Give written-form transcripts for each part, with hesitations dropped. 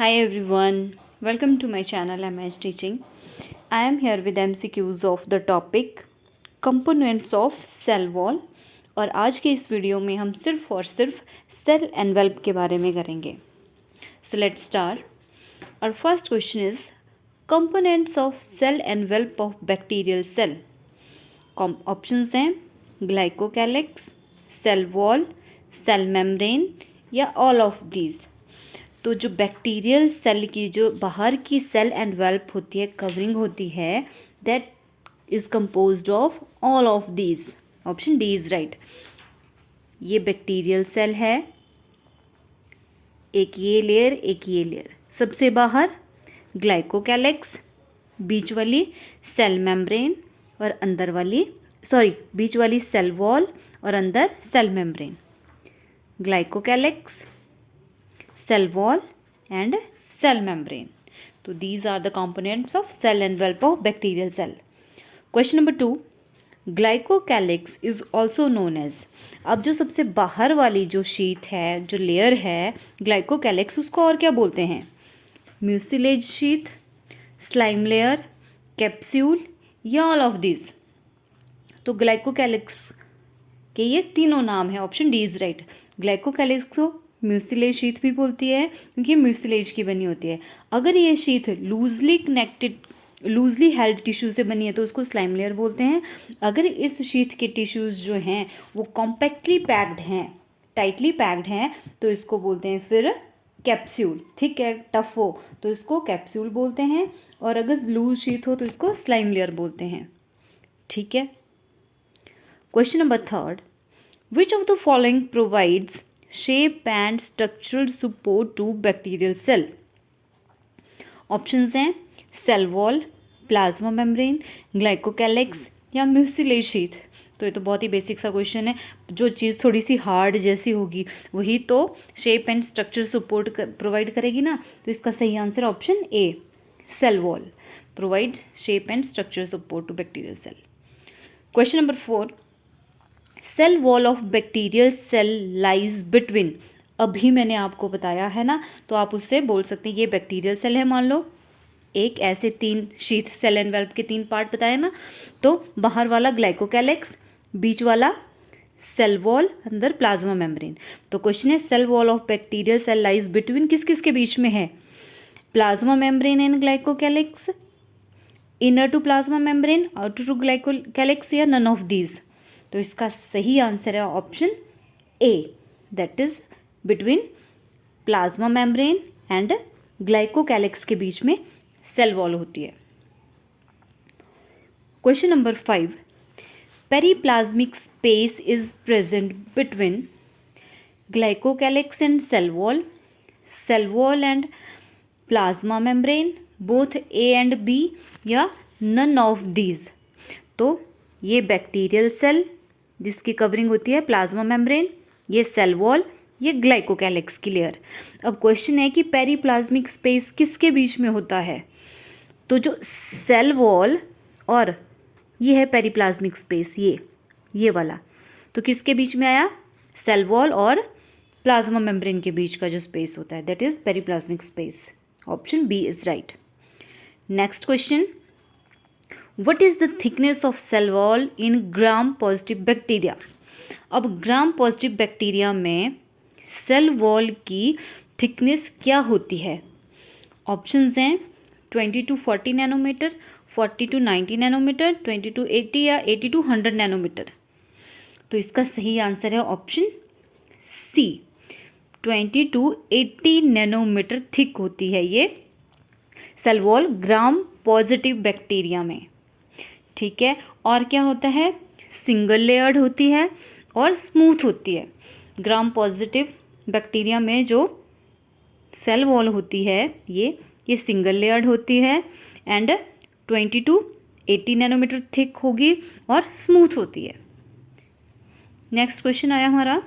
Hi everyone, welcome to my channel MS Teaching. I am here with MCQs of the topic Components of Cell Wall और आज के इस video में हम सिर्फ और सिर्फ सेल एनवेल्प के बारे में करेंगे. So let's start. Our first question is Components of Cell Envelope of Bacterial Cell. Options हैं glycocalyx, cell wall, cell membrane या ऑल ऑफ दीज. तो जो बैक्टीरियल सेल की जो बाहर की सेल एनवेल्प होती है, कवरिंग होती है, that is composed of all of these. Option D is right. ये बैक्टीरियल सेल है, एक ये लेयर एक ये लेयर. सबसे बाहर ग्लाइकोकैलिक्स, बीच वाली सेल मेम्ब्रेन और अंदर वाली बीच वाली सेल वॉल और अंदर cell membrane. Glycocalyx, cell wall and cell membrane. So these are the components of cell envelope of bacterial cell. Question number 2. Glycocalyx is also known as. अब जो सबसे बाहर वाली जो शीट है, जो लेयर है ग्लाइकोकैलिक्स, उसको और क्या बोलते हैं? Mucilage sheet, slime layer, capsule या ऑल ऑफ दिस. तो ग्लाइकोकैलिक्स के ये तीनों नाम है. Option D is right. Glycocalyx को म्यूसिलेज शीट भी बोलती है क्योंकि म्यूसिलेज की बनी होती है. अगर ये शीट लूजली हेल्ड टिश्यू से बनी है तो उसको स्लाइम लेयर बोलते हैं. अगर इस शीट के टिश्यूज़ जो हैं वो कॉम्पैक्टली पैक्ड हैं, टाइटली पैक्ड हैं, तो इसको बोलते हैं फिर कैप्सूल. थिक है, टफ हो तो इसको कैप्सूल बोलते हैं, और अगर लूज शीट हो तो इसको स्लाइम लेयर बोलते हैं. ठीक है. Question number 3. Which of the following provides shape and structural support to bacterial cell. Options हैं cell wall, plasma membrane, glycocalyx या म्यूसिलेज शीट. तो ये तो बहुत ही बेसिक सा क्वेश्चन है. जो चीज़ थोड़ी सी हार्ड जैसी होगी वही तो shape and structure support provide करेगी ना. तो इसका सही answer option A, cell wall provide shape and structure support to bacterial cell. Question number 4. Cell wall of bacterial cell lies between. अभी मैंने आपको बताया है ना, तो आप उससे बोल सकते हैं ये बैक्टीरियल सेल है. मान लो एक ऐसे 3 शीट सेल एनवेल्प के 3 पार्ट बताए ना, तो बाहर वाला ग्लाइकोकैलिक्स, बीच वाला सेल वॉल, अंदर प्लाज्मा मेम्ब्रेन. तो क्वेश्चन है cell wall of bacterial cell lies between किस किस के बीच में है? Plasma membrane and glycocalyx, inner to plasma membrane, outer to glycocalyx या नन ऑफ दीज. तो इसका सही आंसर है option A, that is between plasma membrane and glycocalyx के बीच में सेल वॉल होती है. Question number 5. Periplasmic space is present between glycocalyx and cell wall and plasma membrane, both A and B या नन ऑफ दीज. तो ये bacterial cell जिसकी covering होती है प्लाज्मा मेम्ब्रेन, ये सेल वॉल, ये ग्लाइकोकैलिक्स की लेयर. अब क्वेश्चन है कि पेरीप्लाज्मिक स्पेस किसके बीच में होता है? तो जो सेल वॉल और ये है पेरीप्लाज्मिक स्पेस, ये वाला, तो किसके बीच में आया? सेल वॉल और प्लाज्मा मेम्ब्रेन के बीच का जो स्पेस होता है, that is periplasmic space. Option B is right. Next question. What is the thickness of cell wall in gram positive bacteria? अब ग्राम पॉजिटिव बैक्टीरिया में सेल वॉल की थिकनेस क्या होती है? ऑप्शंस हैं 20 to 40 nanometre, 40 to 90 nanometre, 20 to 80 या 80 to 100 nanometre. तो इसका सही आंसर है option C, 20 to 80 nanometre thick होती है ये cell wall gram positive bacteria में. ठीक है. और क्या होता है? सिंगल लेयर्ड होती है और स्मूथ होती है. ग्राम पॉजिटिव बैक्टीरिया में जो सेल वॉल होती है ये सिंगल लेयर्ड होती है एंड 20 to 80 नैनोमीटर थिक होगी और स्मूथ होती है. नेक्स्ट क्वेश्चन आया हमारा.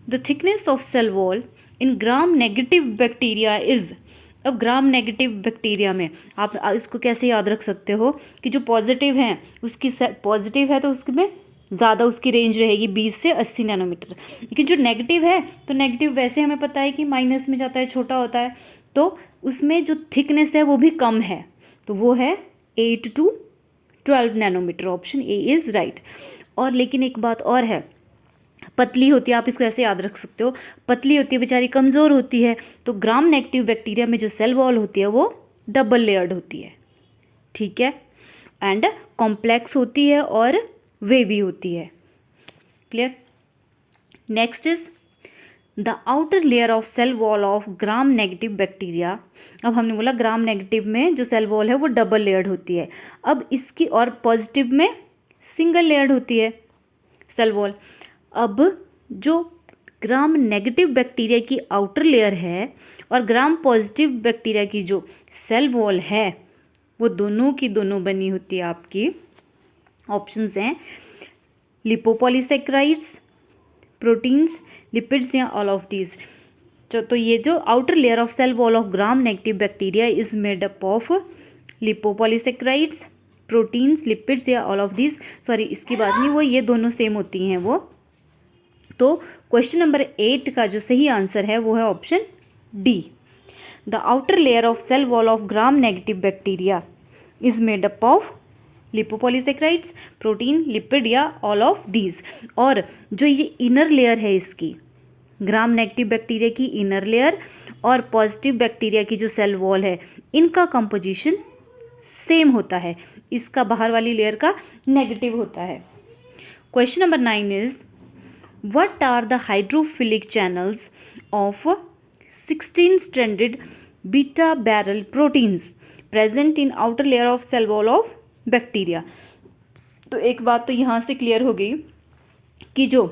The thickness of cell wall in gram negative bacteria is. अब ग्राम नेगेटिव बैक्टीरिया में आप इसको कैसे याद रख सकते हो कि जो पॉजिटिव हैं उसकी पॉजिटिव है तो उसमें ज़्यादा उसकी रेंज रहेगी 20 से 80 नैनोमीटर। लेकिन जो नेगेटिव है तो नेगेटिव वैसे हमें पता है कि माइनस में जाता है, छोटा होता है, तो उसमें जो थिकनेस है वो भी कम है, तो वो है 8 to 12 nanometre. Option A is right. और लेकिन एक बात और है, पतली होती है, आप इसको ऐसे याद रख सकते हो, पतली होती है बेचारी, कमज़ोर होती है, तो ग्राम नेगेटिव बैक्टीरिया में जो सेल वॉल होती है वो डबल लेयर्ड होती है, ठीक है, एंड कॉम्प्लेक्स होती है और वेवी होती है। Clear. Next is the outer layer of cell wall of gram negative bacteria. अब हमने बोला ग्राम नेगेटिव में जो सेल वॉल है वो डबल लेयर्ड होती है, अब इसकी और पॉजिटिव में सिंगल लेयर्ड होती है सेल वॉल। अब जो ग्राम नेगेटिव बैक्टीरिया की आउटर लेयर है और ग्राम पॉजिटिव बैक्टीरिया की जो सेल वॉल है वो दोनों की दोनों बनी होती है आपकी, ऑप्शंस हैं लिपोपॉलीसेक्राइड्स, प्रोटीन्स, लिपिड्स या ऑल ऑफ दीज। तो ये जो outer layer of cell wall of gram negative bacteria is made up of lipopolysaccharides, proteins, lipids या ऑल ऑफ दीज। सॉरी, इसकी बात नहीं, वो ये दोनों सेम होती हैं वो। तो क्वेश्चन नंबर 8 का जो सही आंसर है वो है option D. The outer layer of cell wall of gram negative bacteria is made up of lipopolysaccharides, protein, lipid या ऑल ऑफ दीज। और जो ये इनर लेयर है इसकी, ग्राम नेगेटिव बैक्टीरिया की इनर लेयर और पॉजिटिव बैक्टीरिया की जो सेल वॉल है, इनका कंपोजिशन सेम होता है, इसका बाहर वाली लेयर का नेगेटिव होता है। Question number 9 is what are the hydrophilic channels of 16 stranded beta barrel proteins present in outer layer of cell wall of bacteria. तो एक बात तो यहाँ से क्लियर हो गई कि जो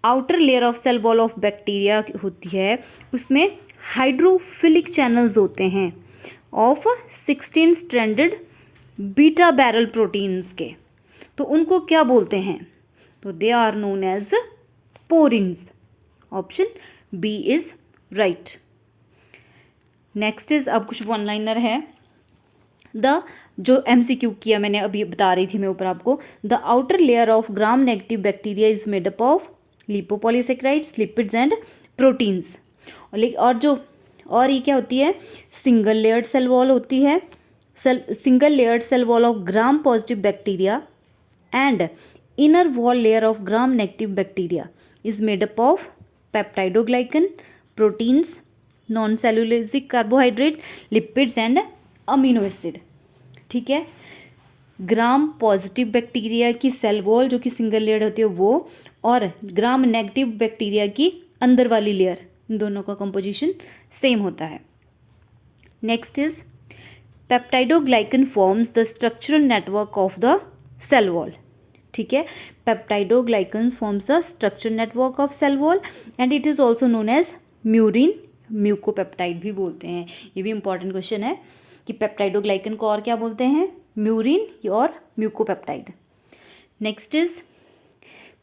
outer layer of cell wall of bacteria होती है उसमें हाइड्रोफिलिक चैनल्स होते हैं of 16 stranded beta barrel proteins के। तो उनको क्या बोलते हैं? तो they are known as porins. Option B is right. Next is, अब कुछ वन लाइनर है। द जो MCQ किया मैंने अभी बता रही थी मैं ऊपर आपको, the outer layer of gram negative bacteria is made up of lipopolysaccharides, lipids and proteins. और ये क्या होती है? सिंगल लेयर्ड सेल वॉल होती है, single layered cell wall of gram positive bacteria and inner wall layer of gram negative bacteria is made up of peptidoglycan, proteins, non cellulosic carbohydrate, lipids and amino acid. ठीक है, gram positive bacteria की cell wall जो कि single layer होती है वो, और ग्राम negative bacteria की अंदर वाली लेयर, इन दोनों का कंपोजिशन सेम होता है। Next is peptidoglycan forms the structural network of the cell wall. ठीक है, peptidoglycans forms the structural network of cell wall and it is also known as murein, mucopeptide भी बोलते हैं। ये भी इंपॉर्टेंट क्वेश्चन है कि पेप्टाइडोग्लाइकन को और क्या बोलते हैं? म्यूरिन और mucopeptide. Next is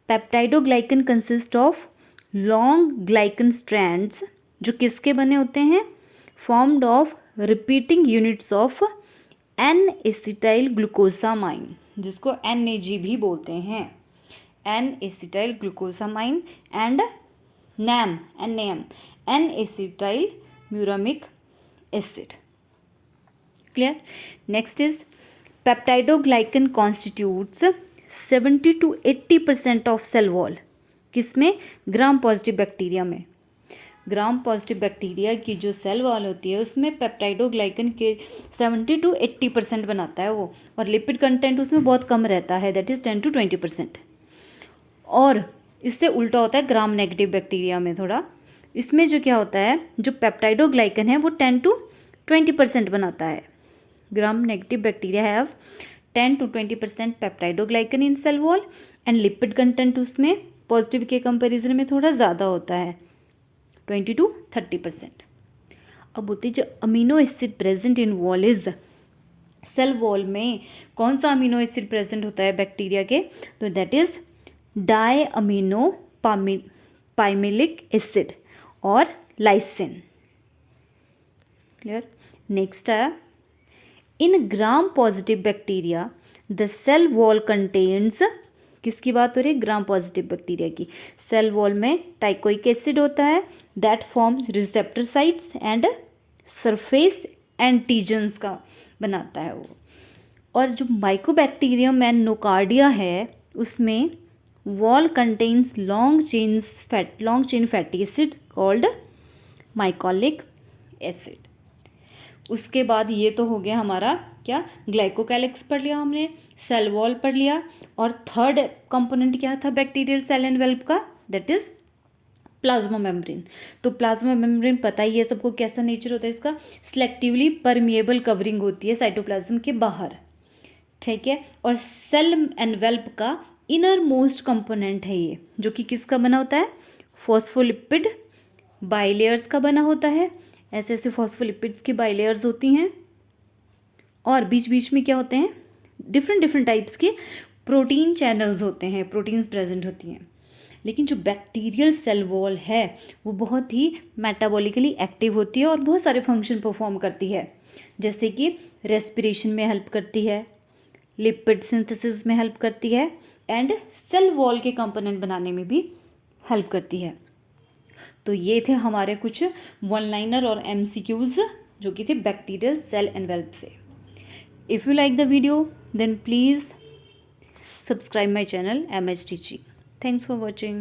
peptidoglycan consist of long glycan strands जो किसके बने होते हैं? Formed of repeating units of N acetyl glucosamine, जिसको NAG भी बोलते हैं, N acetyl glucosamine and NAM, N acetyl muramic acid. Clear. Next is peptidoglycan constitutes 70 to 80% of cell wall. किसमें? ग्राम पॉजिटिव बैक्टीरिया में। ग्राम पॉजिटिव बैक्टीरिया की जो cell wall होती है उसमें पेप्टाइडोग्लाइकन के 70 to 80% बनाता है वो, और लिपिड कंटेंट उसमें बहुत कम रहता है, दैट इज़ 10 to 20%। और इससे उल्टा होता है ग्राम नेगेटिव बैक्टीरिया में थोड़ा। इसमें जो क्या होता है, जो पेप्टाइडोग्लाइकन है वो 10 to 20% बनाता है। Gram negative bacteria have 10 to 20% peptidoglycan in cell wall and lipid content उसमें पॉजिटिव के कंपैरिजन में थोड़ा ज़्यादा होता है, 20 to 30%। अब होती है जो amino acid present in wall is, cell wall में कौन सा अमीनो एसिड प्रेजेंट होता है बैक्टीरिया के? तो that is diaminopimelic acid और लाइसिन। क्लियर। नेक्स्ट है, in gram positive bacteria the cell wall contains, किसकी बात हो रही है? ग्राम पॉजिटिव बैक्टीरिया की। सेल वॉल में टाइकोइक एसिड होता है that forms receptor sites and surface antigens का बनाता है वो। और जो माइकोबैक्टीरियम एंड नोकार्डिया है उसमें wall contains long chain fatty acid called mycolic acid. उसके बाद ये तो हो गया हमारा क्या, ग्लाइकोकैलिक्स पढ़ लिया हमने, सेल वॉल पढ़ लिया, और थर्ड कंपोनेंट क्या था बैक्टीरियल सेल एनवेल्प का? That is plasma membrane. तो प्लाज्मा मेम्ब्रेन पता ही है सबको कैसा नेचर होता है इसका, सिलेक्टिवली परमिएबल कवरिंग होती है साइटोप्लाज्म के बाहर, ठीक है। और सेल एनवेल्प का इनर मोस्ट कंपोनेंट है ये, जो कि किसका बना होता है? फॉस्फोलिपिड बाइलेयर्स का बना होता है। ऐसे ऐसे फॉस्फोलिपिड्स की बाइलेयर्स होती हैं और बीच बीच में क्या होते हैं? डिफरेंट टाइप्स के प्रोटीन चैनल्स होते हैं, प्रोटीन्स प्रेजेंट होती हैं। लेकिन जो बैक्टीरियल सेल वॉल है वो बहुत ही मेटाबॉलिकली एक्टिव होती है और बहुत सारे फंक्शन परफॉर्म करती है, जैसे कि रेस्पिरेशन में हेल्प करती है, लिपिड सिंथेसिस में हेल्प करती है, एंड सेल वॉल के कंपोनेंट बनाने में भी हेल्प करती है। तो ये थे हमारे कुछ वन लाइनर और MCQs जो कि थे बैक्टीरियल सेल एनवेल्प से। If you like the video then please subscribe my channel MH Teaching. Thanks for watching.